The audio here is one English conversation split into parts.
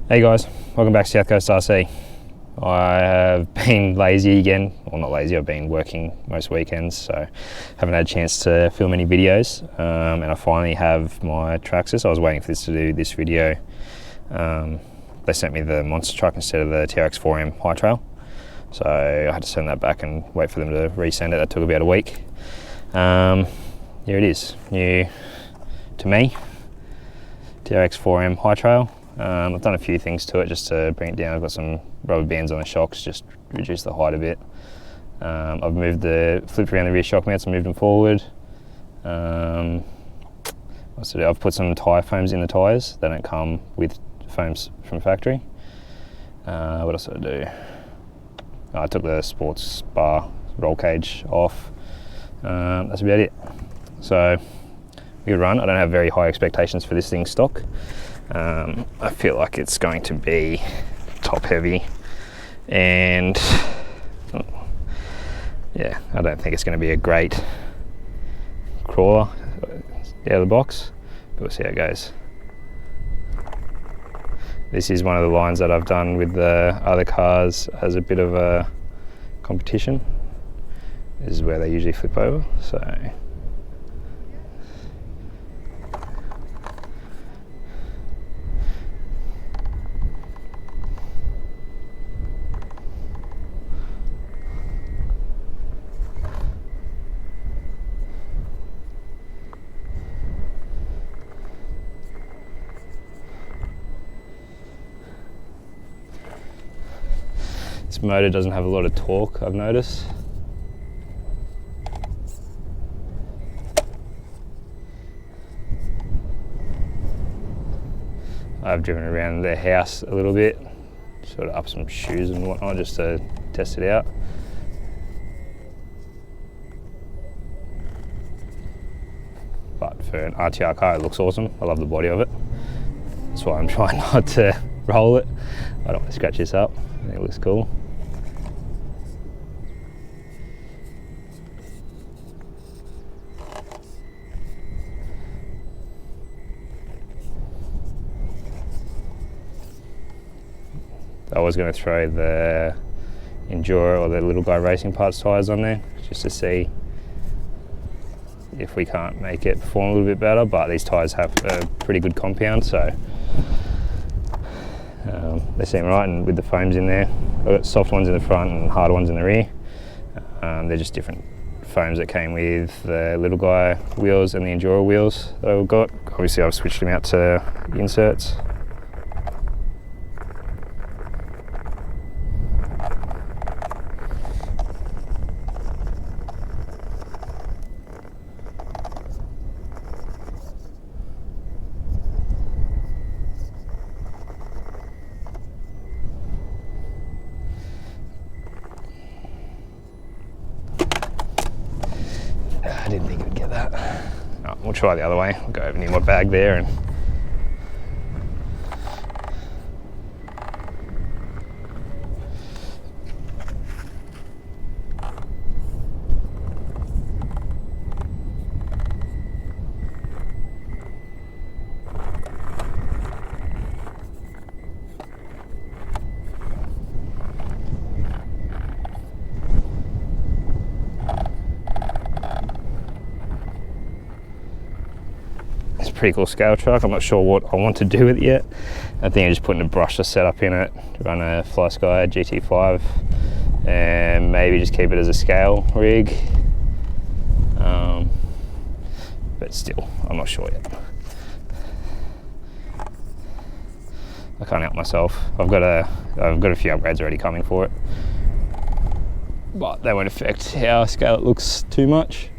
Hey guys, welcome back to South Coast RC. I have been lazy again, well not lazy, I've been working most weekends, so haven't had a chance to film any videos, and I finally have my Traxxas. I was waiting for this to do this video. They sent me the monster truck instead of the TRX4M high trail, so I had to send that back and wait for them to resend it. That took about a week. Here it is, new to me, TRX4M high trail. I've done a few things to it just to bring it down. I've got some rubber bands on the shocks, just reduce the height a bit. I've flipped around the rear shock mounts and moved them forward. What's to do? I've put some tyre foams in the tyres. They don't come with foams from factory. What else did I do? I took the sports bar roll cage off. That's about it. So, good run. I don't have very high expectations for this thing stock. I feel like it's going to be top heavy, and yeah, I don't think it's going to be a great crawler out of the box, but we'll see how it goes. This is one of the lines that I've done with the other cars as a bit of a competition. This is where they usually flip over, so this motor doesn't have a lot of torque, I've noticed. I've driven around their house a little bit, sort of up some shoes and whatnot just to test it out. But for an RTR car, it looks awesome. I love the body of it. That's why I'm trying not to roll it. I don't want to scratch this up. I think it looks cool. I was going to throw the Enduro or the Little Guy Racing Parts tyres on there just to see if we can't make it perform a little bit better, but these tyres have a pretty good compound, so they seem right, and with the foams in there, I've got soft ones in the front and hard ones in the rear. They're just different foams that came with the Little Guy wheels and the Enduro wheels that I've got. Obviously I've switched them out to inserts. I didn't think it would get that. Oh, we'll try the other way. I'll go over near my bag there and pretty cool scale truck. I'm not sure what I want to do with it yet. I think I'm just putting a brushless setup in it, run a Fly Sky GT5 and maybe just keep it as a scale rig. But still, I'm not sure yet. I can't help myself. I've got a few upgrades already coming for it, but they won't affect how scale it looks too much.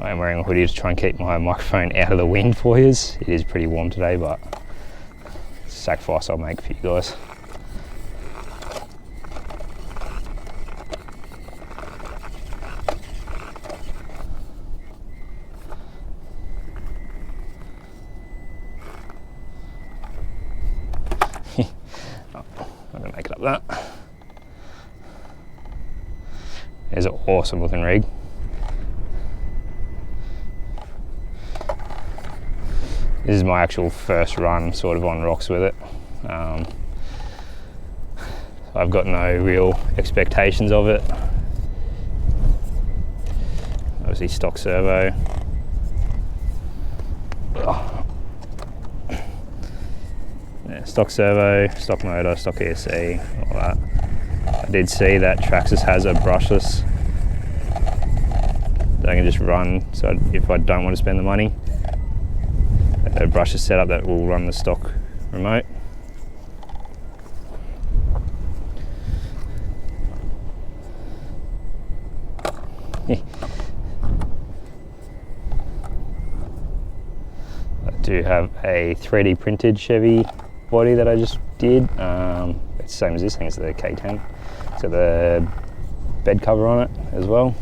I'm wearing a hoodie to try and keep my microphone out of the wind for you. It is pretty warm today, but it's a sacrifice I'll make for you guys. up that. There's an awesome looking rig. This is my actual first run sort of on rocks with it. I've got no real expectations of it. Obviously stock servo. Oh. Yeah, stock servo, stock motor, stock ESC, all that. I did see that Traxxas has a brushless that I can just run, so if I don't want to spend the money, a brushless setup that will run the stock remote. I do have a 3D printed Chevy body that I just did. It's the same as this thing, it's the K10. It's got the bed cover on it as well.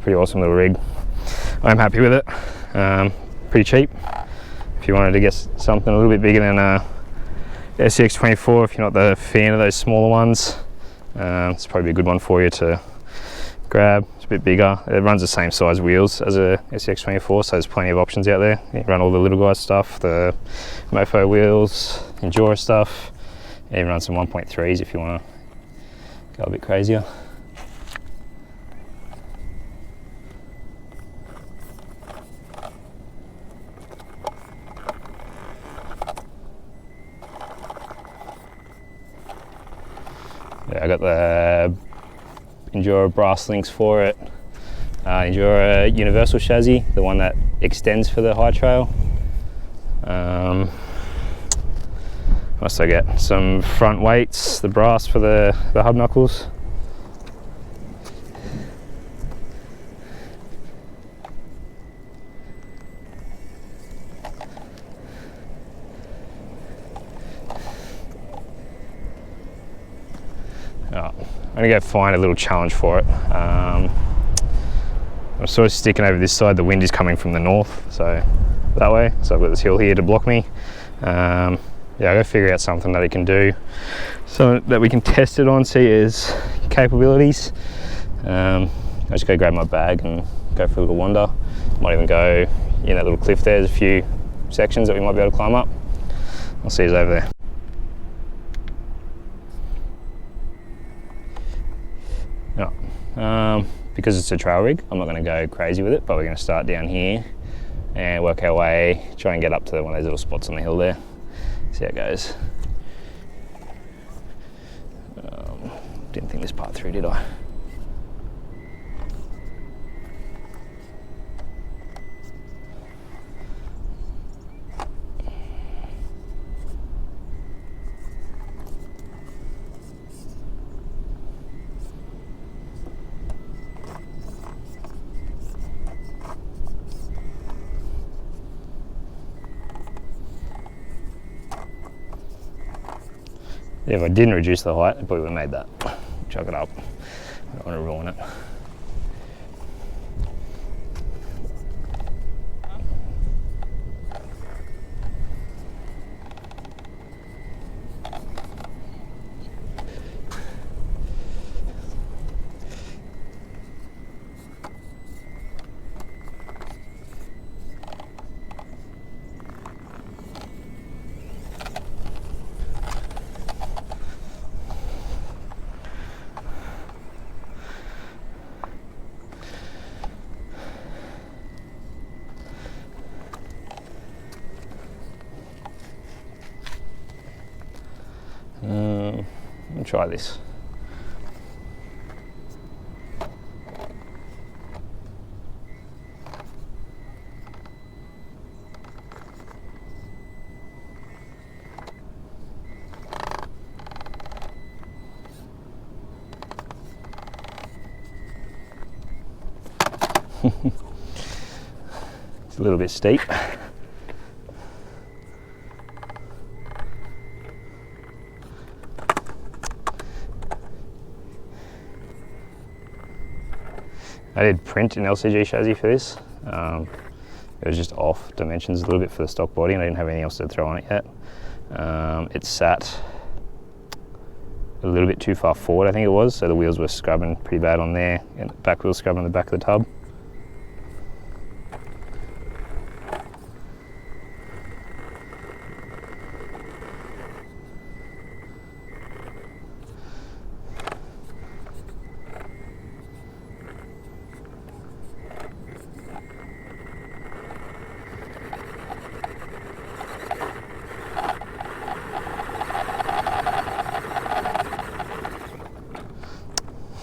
Pretty awesome little rig. I'm happy with it. Pretty cheap. If you wanted to get something a little bit bigger than a SCX24, if you're not the fan of those smaller ones, it's probably a good one for you to grab. It's a bit bigger. It runs the same size wheels as a SCX24, so there's plenty of options out there. You can run all the little guy stuff, the Mofo wheels, Endura stuff. You can run some 1.3s if you want to go a bit crazier. Yeah, I got the Endura brass links for it. Endura universal chassis, the one that extends for the high trail. What else did I get? Some front weights, the brass for the hub knuckles. I'm gonna go find a little challenge for it. I'm sort of sticking over this side. The wind is coming from the north, so that way. So I've got this hill here to block me. Yeah, I'll go figure out something that it can do, so that we can test it on, see its capabilities. I'll just go grab my bag and go for a little wander. Might even go in that little cliff there. There's a few sections that we might be able to climb up. I'll see you over there. Because it's a trail rig, I'm not going to go crazy with it, but we're going to start down here and work our way, try and get up to one of those little spots on the hill there. See how it goes. Didn't think this part through, did I? Yeah, if I didn't reduce the height, I probably would have made that. Chuck it up. I don't want to ruin it. Let me try this. It's a little bit steep. I did print an LCG chassis for this. It was just off dimensions a little bit for the stock body, and I didn't have anything else to throw on it yet. It sat a little bit too far forward, I think it was, so the wheels were scrubbing pretty bad on there, and the back wheel scrubbing on the back of the tub.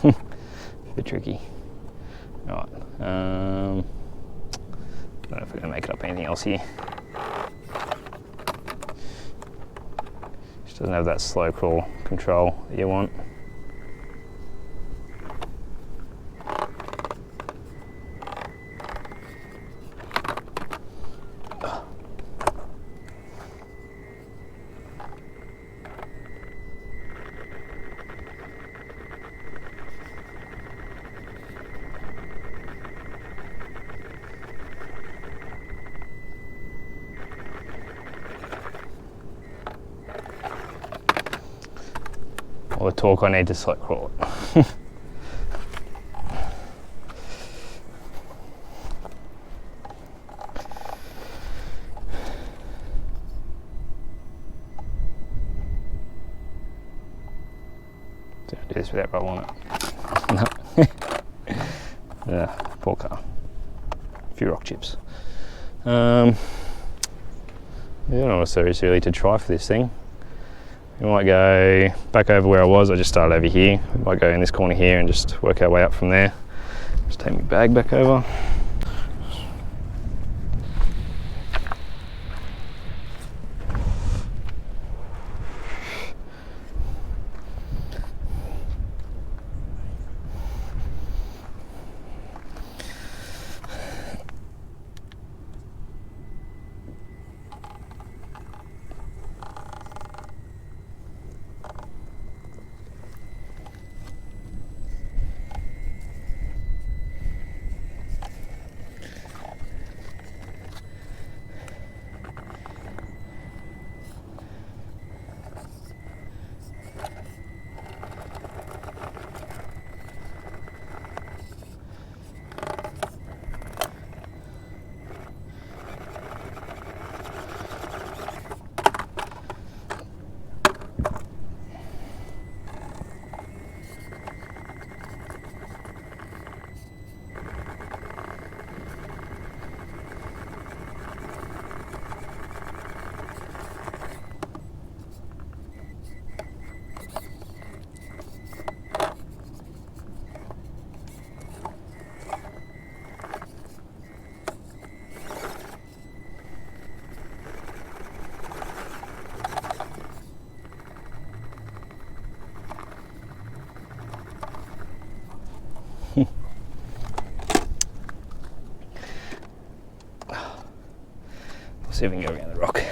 A bit tricky. Alright, I don't know if we're going to make it up anything else here. Just doesn't have that slow crawl control that you want. All the torque I need to slow crawl it. Don't do this without rolling it. No. Yeah, poor car. A few rock chips. Yeah, I don't know what's so early to try for this thing. We might go back over where I was. I just started over here. We might go in this corner here and just work our way up from there. Just take my bag back over. See if we can go around the rock.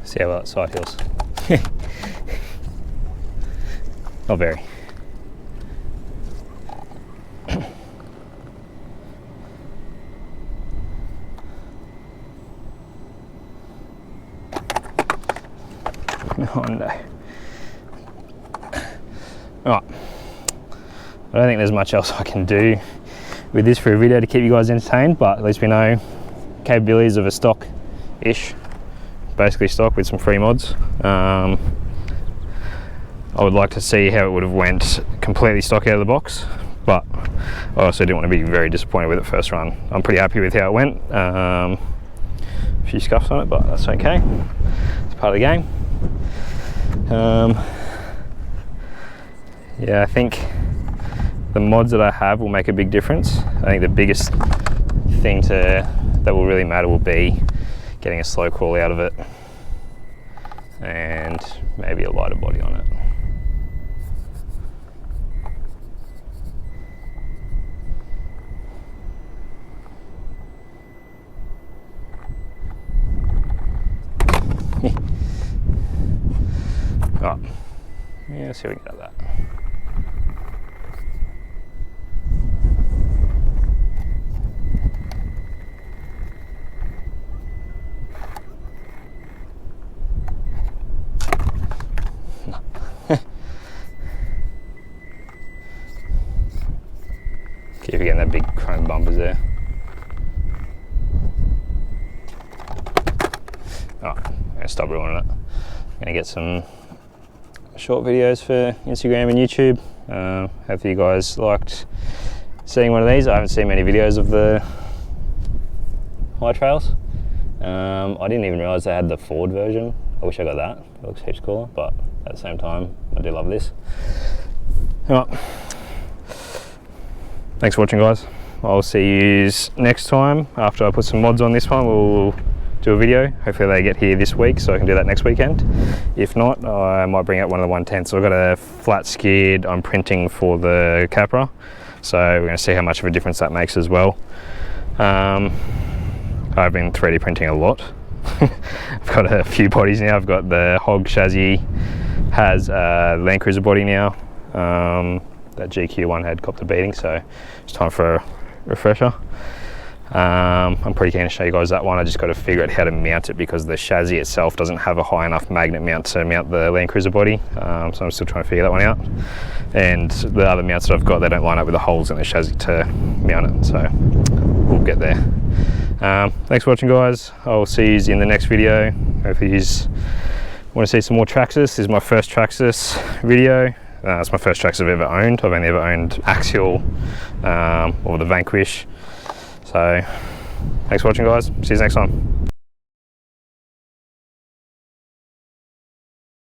See how well that side feels. Not very. Oh no. Alright. I don't think there's much else I can do with this for a video to keep you guys entertained, but at least we know capabilities of a stock-ish, basically stock with some free mods. I would like to see how it would have went completely stock out of the box, but I also didn't want to be very disappointed with it first run. I'm pretty happy with how it went. A few scuffs on it, but that's okay. It's part of the game. Yeah, I think the mods that I have will make a big difference. I think the biggest thing that will really matter will be getting a slow crawl out of it and maybe a lighter body on it. Right. Yeah, let's see if we can get that. Keep getting that big chrome bumpers there. Alright, I'm going to stop ruining it. I'm going to get some short videos for Instagram and YouTube. Hopefully you guys liked seeing one of these. I haven't seen many videos of the high trails. I didn't even realise they had the Ford version. I wish I got that. It looks heaps cooler, but at the same time I do love this. Alright. Thanks for watching, guys. I'll see you next time. After I put some mods on this one, we'll do a video. Hopefully they get here this week so I can do that next weekend. If not, I might bring out one of the 110s. So I've got a flat skid I'm printing for the Capra, so we're going to see how much of a difference that makes as well. I've been 3D printing a lot. I've got a few bodies now. I've got the Hog chassis, has a Land Cruiser body now. That GQ one had copped a beating, so it's time for a refresher. I'm pretty keen to show you guys that one. I just got to figure out how to mount it because the chassis itself doesn't have a high enough magnet mount to mount the Land Cruiser body, so I'm still trying to figure that one out. And the other mounts that I've got, they don't line up with the holes in the chassis to mount it, so we'll get there. Thanks for watching, guys. I'll see you in the next video. Hopefully you want to see some more Traxxas. This is my first Traxxas video. It's my first Traxxas I've ever owned. I've only ever owned Axial or the Vanquish. So thanks for watching, guys. See you next time.